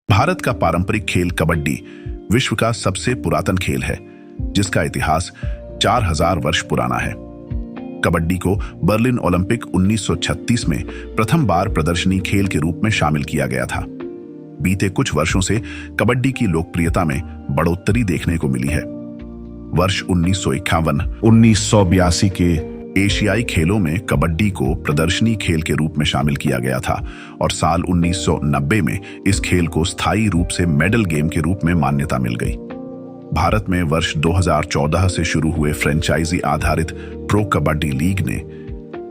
भारत का पारंपरिक खेल कबड्डी विश्व का सबसे पुरातन खेल है, जिसका इतिहास 4000 वर्ष पुराना है। कबड्डी को बर्लिन ओलंपिक 1936 में प्रथम बार प्रदर्शनी खेल के रूप में शामिल किया गया था। बीते कुछ वर्षों से कबड्डी की लोकप्रियता में बढ़ोतरी देखने को मिली है। वर्ष 1981-1982 के एशियाई खेलों में कबड्डी को प्रदर्शनी खेल के रूप में शामिल किया गया था और साल 1990 में इस खेल को स्थायी रूप से मेडल गेम के रूप में मान्यता मिल गई। भारत में वर्ष 2014 से शुरू हुए फ्रेंचाइजी आधारित प्रो कबड्डी लीग ने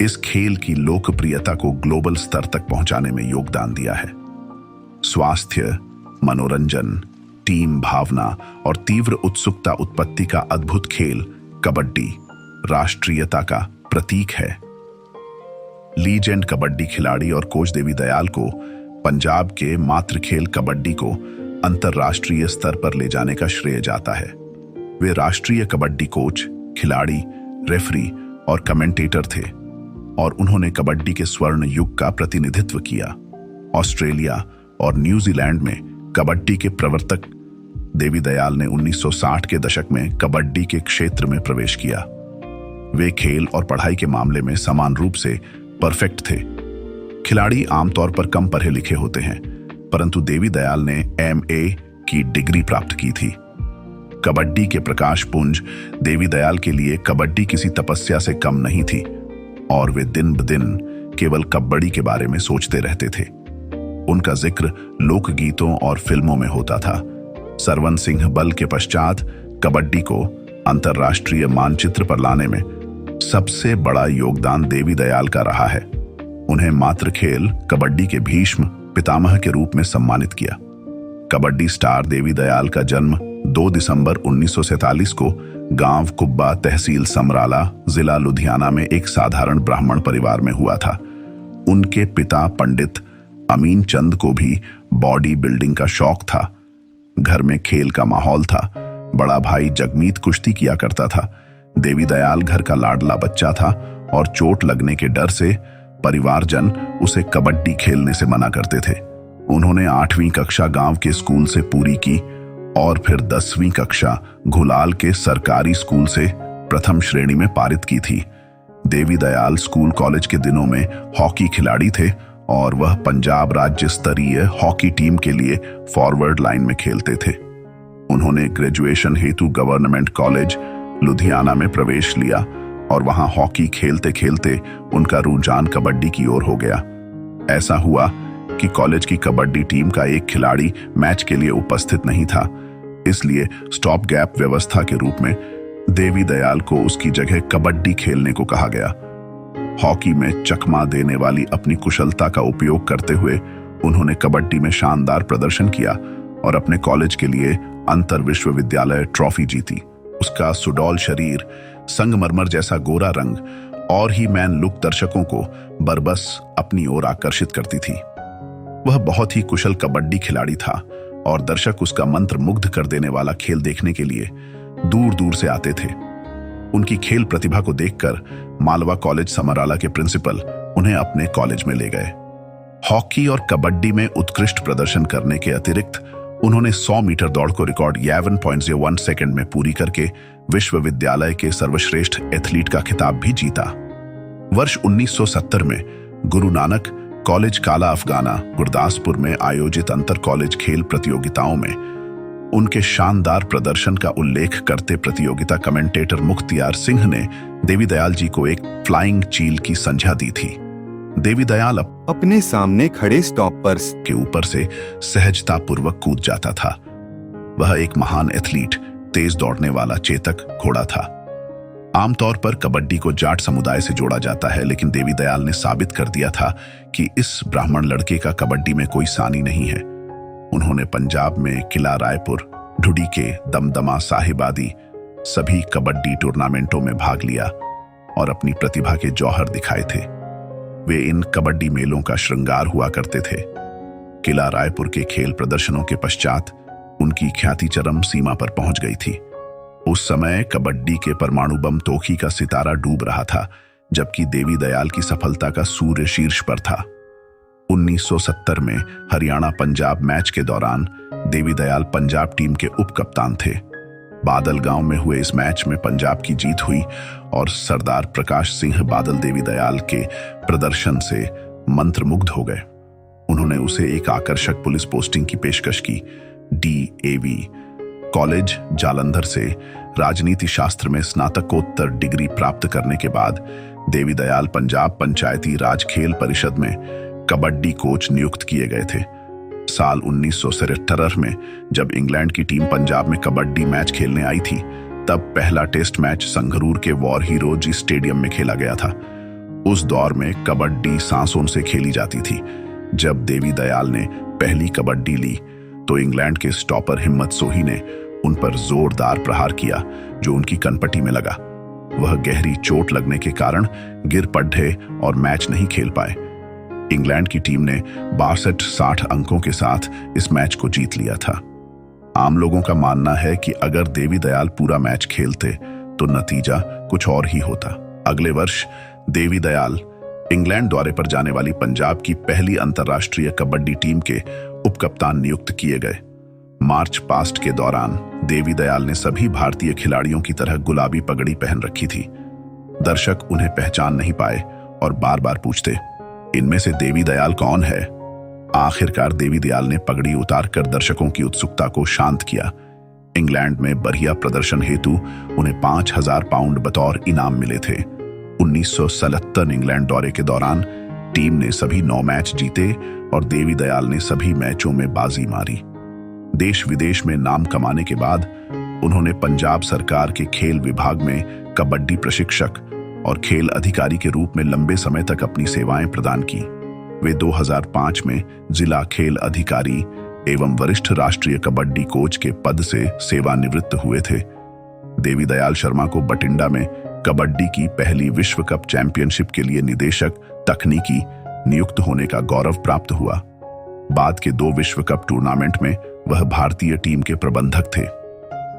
इस खेल की लोकप्रियता को ग्लोबल स्तर तक पहुंचाने में योगदान दिया है। स्वास्थ्य, मनोरंजन, टीम भावना और तीव्र उत्सुकता उत्पत्ति का अद्भुत खेल कबड्डी राष्ट्रीयता का प्रतीक है। लीजेंड कबड्डी खिलाड़ी और कोच देवी दयाल को पंजाब के मातृ खेल कबड्डी को अंतर्राष्ट्रीय स्तर पर ले जाने का श्रेय जाता है। वे राष्ट्रीय कबड्डी कोच, खिलाड़ी, रेफरी और कमेंटेटर थे और उन्होंने कबड्डी के स्वर्ण युग का प्रतिनिधित्व किया। ऑस्ट्रेलिया और न्यूजीलैंड में कबड्डी के प्रवर्तक देवी दयाल ने 1960 के दशक में कबड्डी के क्षेत्र में प्रवेश किया। वे खेल और पढ़ाई के मामले में समान रूप से परफेक्ट थे। खिलाड़ी आमतौर पर कम पढ़े लिखे होते हैं, परंतु देवी दयाल ने MA की डिग्री प्राप्त की थी। कबड्डी के प्रकाश पुंज देवी दयाल के लिए कबड्डी किसी तपस्या से कम नहीं थी और वे दिन ब दिन केवल कबड्डी के बारे में सोचते रहते थे। उनका जिक्र लोकगीतों और फिल्मों में होता था। सरवन सिंह बल के पश्चात कबड्डी को अंतर्राष्ट्रीय मानचित्र पर लाने में सबसे बड़ा योगदान देवी दयाल का रहा है। उन्हें मातृ खेल कबड्डी के भीष्म पितामह के रूप में सम्मानित किया। कबड्डी स्टार देवी दयाल का जन्म 2 दिसंबर 1947 को गांव कुब्बा, तहसील समराला, जिला लुधियाना में एक साधारण ब्राह्मण परिवार में हुआ था। उनके पिता पंडित अमीन चंद को भी बॉडी बिल्डिंग का शौक था। घर में खेल का माहौल था। बड़ा भाई जगमीत कुश्ती किया करता था। देवी दयाल घर का लाडला बच्चा था और चोट लगने के डर से परिवारजन उसे कबड्डी खेलने से मना करते थे। उन्होंने 8वीं कक्षा गांव के स्कूल से पूरी की और फिर 10वीं कक्षा घुलाल के सरकारी स्कूल से प्रथम श्रेणी में पारित की थी। देवी दयाल स्कूल कॉलेज के दिनों में हॉकी खिलाड़ी थे और वह पंजाब राज्य स्तरीय हॉकी टीम के लिए फॉरवर्ड लाइन में खेलते थे। उन्होंने ग्रेजुएशन हेतु गवर्नमेंट कॉलेज लुधियाना में प्रवेश लिया और वहां हॉकी खेलते खेलते उनका रुझान कबड्डी की ओर हो गया। ऐसा हुआ कि कॉलेज की कबड्डी टीम का एक खिलाड़ी मैच के लिए उपस्थित नहीं था, इसलिए स्टॉप गैप व्यवस्था के रूप में देवी दयाल को उसकी जगह कबड्डी खेलने को कहा गया। हॉकी में चकमा देने वाली अपनी कुशलता का उपयोग करते हुए उन्होंने कबड्डी में शानदार प्रदर्शन किया और अपने कॉलेज के लिए अंतर विश्वविद्यालय ट्रॉफी जीती। उसका सुडौल शरीर, संगमरमर जैसा गोरा रंग और ही मैन लुक दर्शकों को बरबस अपनी ओर आकर्षित करती थी। वह बहुत ही कुशल कबड्डी खिलाड़ी था और दर्शक उसका मंत्र मुग्ध कर देने वाला खेल देखने के लिए दूर दूर से आते थे। उनकी खेल प्रतिभा को देखकर मालवा कॉलेज समराला के प्रिंसिपल उन्हें अपने कॉलेज में ले गए। हॉकी और कबड्डी में उत्कृष्ट प्रदर्शन करने के अतिरिक्त उन्होंने 100 मीटर दौड़ को रिकॉर्ड 11.01 सेकंड में पूरी करके विश्वविद्यालय के सर्वश्रेष्ठ एथलीट का खिताब भी जीता। वर्ष 1970 में गुरु नानक कॉलेज काला अफगाना गुरदासपुर में आयोजित अंतर कॉलेज खेल प्रतियोगिताओं में उनके शानदार प्रदर्शन का उल्लेख करते प्रतियोगिता कमेंटेटर मुख्तियार सिंह ने देवी दयाल जी को एक फ्लाइंग चील की संज्ञा दी थी। देवी दयाल अपने सामने खड़े स्टॉपर्स के ऊपर से सहजतापूर्वक कूद जाता था। वह एक महान एथलीट, तेज दौड़ने वाला चेतक घोड़ा था। आमतौर पर कबड्डी को जाट समुदाय से जोड़ा जाता है, लेकिन देवी दयाल ने साबित कर दिया था कि इस ब्राह्मण लड़के का कबड्डी में कोई सानी नहीं है। उन्होंने पंजाब में किला रायपुर, ढुडीके, दमदमा, साहिबादी सभी कबड्डी टूर्नामेंटों में भाग लिया और अपनी प्रतिभा के जौहर दिखाए थे। वे इन कबड्डी मेलों का श्रृंगार हुआ करते थे। किला रायपुर के खेल प्रदर्शनों के पश्चात उनकी ख्याति चरम सीमा पर पहुंच गई थी। उस समय कबड्डी के परमाणु बम तोखी का सितारा डूब रहा था, जबकि देवी दयाल की सफलता का सूर्य शीर्ष पर था। 1970 में हरियाणा पंजाब मैच के दौरान देवी दयाल पंजाब टीम के उप कप्तान थे। बादल गांव में हुए इस मैच में पंजाब की जीत हुई और सरदार प्रकाश सिंह बादल देवी दयाल के प्रदर्शन से मंत्रमुग्ध हो गए। उन्होंने उसे एक आकर्षक पुलिस पोस्टिंग की पेशकश की। DAV कॉलेज जालंधर से राजनीति शास्त्र में स्नातकोत्तर डिग्री प्राप्त करने के बाद देवी दयाल पंजाब पंचायती राज खेल परिषद में कबड्डी कोच नियुक्त किए गए थे। साल 1973 में जब इंग्लैंड की टीम पंजाब में कबड्डी मैच खेलने आई थी, तब पहला टेस्ट मैच संगरूर के वॉर हीरोज स्टेडियम में खेला गया था। उस दौर में कबड्डी सांसों से खेली जाती थी। जब देवी दयाल ने पहली कबड्डी ली तो इंग्लैंड के स्टॉपर हिम्मत सोही ने उन पर जोरदार प्रहार किया, जो उनकी कनपटी में लगा। वह गहरी चोट लगने के कारण गिर पड़े और मैच नहीं खेल पाए। इंग्लैंड की टीम ने 62-60 अंकों के साथ इस मैच को जीत लिया था। आम लोगों का मानना है कि अगर देवी दयाल पूरा मैच खेलते तो नतीजा कुछ और ही होता। अगले वर्ष देवी दयाल इंग्लैंड दौरे पर जाने वाली पंजाब की पहली अंतर्राष्ट्रीय कबड्डी टीम के उपकप्तान नियुक्त किए गए। मार्च पास्ट के दौरान देवी दयाल ने सभी भारतीय खिलाड़ियों की तरह गुलाबी पगड़ी पहन रखी थी। दर्शक उन्हें पहचान नहीं पाए और बार बार पूछते, इनमें से देवी दयाल कौन है? आखिरकार देवी दयाल ने पगड़ी उतारकर दर्शकों की उत्सुकता को शांत किया। इंग्लैंड में बढ़िया प्रदर्शन हेतु उन्हें 5,000 पाउंड बतौर इनाम मिले थे। 1977 इंग्लैंड दौरे के दौरान टीम ने सभी 9 मैच जीते और देवी दयाल ने सभी मैचों में बाजी मारी। देश विदेश में नाम कमाने के बाद उन्होंने पंजाब सरकार के खेल विभाग में कबड्डी प्रशिक्षक और खेल अधिकारी के रूप में लंबे समय तक अपनी सेवाएं प्रदान की। वे 2005 में जिला खेल अधिकारी एवं वरिष्ठ राष्ट्रीय कबड्डी कोच के पद से सेवानिवृत्त हुए थे। देवी दयाल शर्मा को बठिंडा में कबड्डी की पहली विश्व कप चैंपियनशिप के लिए निदेशक तकनीकी नियुक्त होने का गौरव प्राप्त हुआ। बाद के 2 विश्व कप टूर्नामेंट में वह भारतीय टीम के प्रबंधक थे।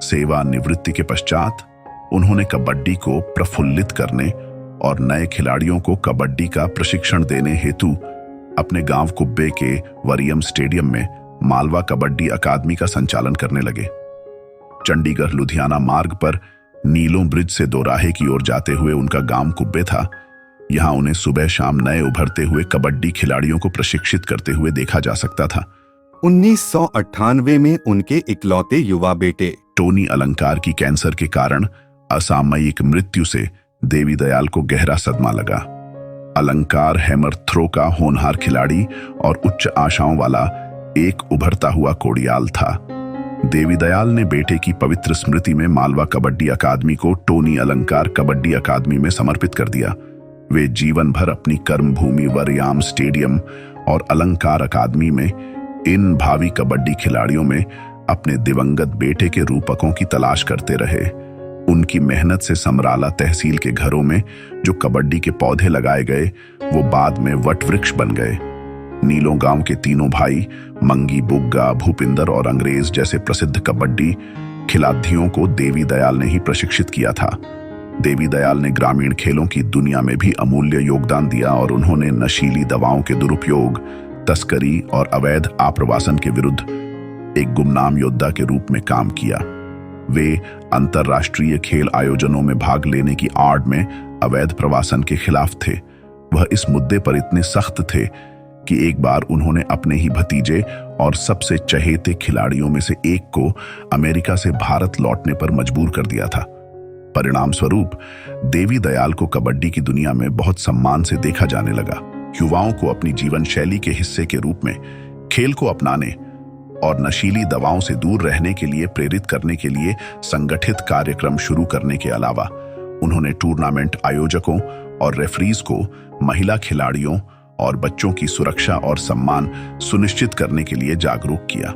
सेवानिवृत्ति के पश्चात उन्होंने कबड्डी को प्रफुल्लित करने और नए खिलाड़ियों को कबड्डी का प्रशिक्षण देने हेतु अपने गांव कुब्बे के वरियम स्टेडियम में मालवा कबड्डी अकादमी का संचालन करने लगे। चंडीगढ़ लुधियाना मार्ग पर नीलों ब्रिज से दोराहे की ओर जाते हुए उनका गांव कुब्बे था। यहां उन्हें सुबह शाम नए उभरते हुए कबड्डी खिलाड़ियों को प्रशिक्षित करते हुए देखा जा सकता था। 1998 में उनके इकलौते युवा बेटे टोनी अलंकार की कैंसर के कारण असामयिक मृत्यु से देवी दयाल को गहरा सदमा लगा। अलंकार हैमर थ्रो का होनहार खिलाड़ी और उच्च आशाओं वाला एक उभरता हुआ कोड़ियाल था। देवी दयाल ने बेटे की पवित्र स्मृति में मालवा कबड्डी अकादमी को टोनी अलंकार कबड्डी अकादमी में समर्पित कर दिया। वे जीवन भर अपनी कर्मभूमि वरियाम स्टेडियम और अलंकार अकादमी में इन भावी कबड्डी खिलाड़ियों में अपने दिवंगत बेटे के रूपकों की तलाश करते रहे। उनकी मेहनत से समराला तहसील के घरों में जो कबड्डी के पौधे लगाए गए वो बाद में वट वृक्ष बन गए। नीलों गांव के तीनों भाई मंगी, बुग्गा, भूपिंदर और अंग्रेज जैसे प्रसिद्ध कबड्डी खिलाड़ियों को देवी दयाल ने ही प्रशिक्षित किया था। देवी दयाल ने ग्रामीण खेलों की दुनिया में भी अमूल्य योगदान दिया और उन्होंने नशीली दवाओं के दुरुपयोग, तस्करी और अवैध आप्रवासन के विरुद्ध एक गुमनाम योद्धा के रूप में काम किया। वे अंतर्राष्ट्रीय खेल आयोजनों में भाग लेने की आड़ में अवैध प्रवासन के खिलाफ थे। वह इस मुद्दे पर इतने सख्त थे कि एक बार उन्होंने अपने ही भतीजे और सबसे चहेते खिलाड़ियों में से एक को अमेरिका से भारत लौटने पर मजबूर कर दिया था। परिणाम स्वरूप देवी दयाल को कबड्डी की दुनिया में बहुत सम्मान से देखा जाने लगा। युवाओं को अपनी जीवन शैली के हिस्से के रूप में खेल को अपनाने और नशीली दवाओं से दूर रहने के लिए प्रेरित करने के लिए संगठित कार्यक्रम शुरू करने के अलावा उन्होंने टूर्नामेंट आयोजकों और रेफरीज को महिला खिलाड़ियों और बच्चों की सुरक्षा और सम्मान सुनिश्चित करने के लिए जागरूक किया।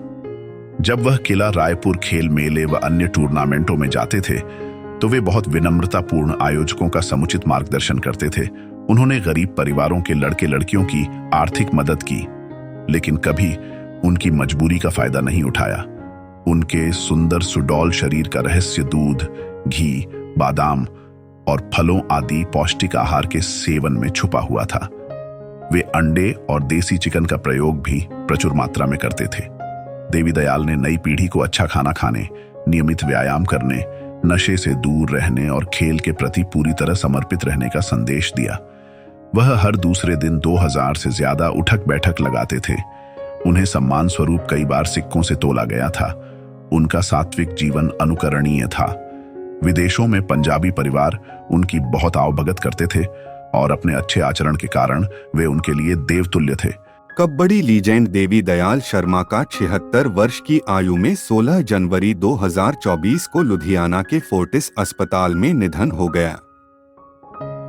जब वह किला रायपुर खेल मेले व अन्य टूर्नामेंटों में जाते थे तो वे बहुत विनम्रतापूर्ण आयोजकों का समुचित मार्गदर्शन करते थे। उन्होंने गरीब परिवारों के लड़के लड़कियों की आर्थिक मदद की, लेकिन कभी उनकी मजबूरी का फायदा नहीं उठाया। उनके सुंदर सुडौल शरीर का रहस्य दूध, घी, बादाम और फलों आदि पौष्टिक आहार के सेवन में छुपा हुआ था। वे अंडे और देसी चिकन का प्रयोग भी प्रचुर मात्रा में करते थे। देवी दयाल ने नई पीढ़ी को अच्छा खाना खाने, नियमित व्यायाम करने, नशे से दूर रहने और खेल के प्रति पूरी तरह समर्पित रहने का संदेश दिया। वह हर दूसरे दिन 2000 से ज्यादा उठक बैठक लगाते थे। उन्हें सम्मान स्वरूप कई बार सिक्कों से तोला गया था। उनका सात्विक जीवन अनुकरणीय था। विदेशों में पंजाबी परिवार उनकी बहुत आवभगत करते थे और अपने अच्छे आचरण के कारण वे उनके लिए देवतुल्य थे। कबड्डी लीजेंड देवी दयाल शर्मा का 76 वर्ष की आयु में 16 जनवरी 2024 को लुधियाना के फोर्टिस अस्पताल में निधन हो गया।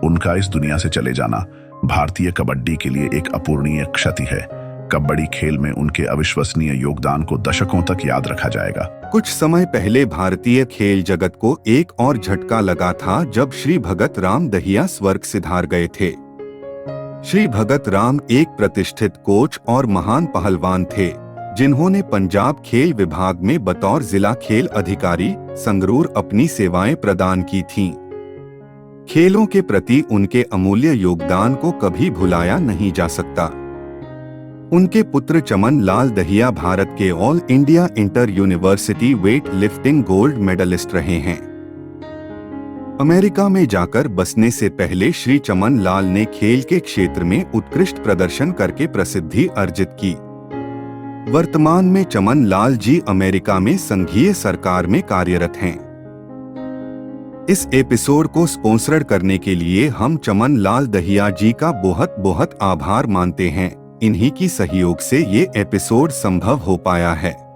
उनका इस दुनिया से चले जाना भारतीय कबड्डी के लिए एक अपूरणीय क्षति है। कबड्डी खेल में उनके अविश्वसनीय योगदान को दशकों तक याद रखा जाएगा। कुछ समय पहले भारतीय खेल जगत को एक और झटका लगा था जब श्री भगत राम दहिया स्वर्ग सिधार गए थे। श्री भगत राम एक प्रतिष्ठित कोच और महान पहलवान थे, जिन्होंने पंजाब खेल विभाग में बतौर जिला खेल अधिकारी संगरूर अपनी सेवाएं प्रदान की थीं। खेलों के प्रति उनके अमूल्य योगदान को कभी भुलाया नहीं जा सकता। उनके पुत्र चमन लाल दहिया भारत के all India inter university weight lifting gold medalist रहे हैं। अमेरिका में जाकर बसने से पहले श्री चमन लाल ने खेल के क्षेत्र में उत्कृष्ट प्रदर्शन करके प्रसिद्धि अर्जित की। वर्तमान में चमन लाल जी अमेरिका में संघीय सरकार में कार्यरत हैं। इस एपिसोड को स्पॉन्सर करने के लिए हम चमन लाल दहिया जी का बहुत बहुत आभार मानते हैं। इन्हीं की सहयोग से ये एपिसोड संभव हो पाया है।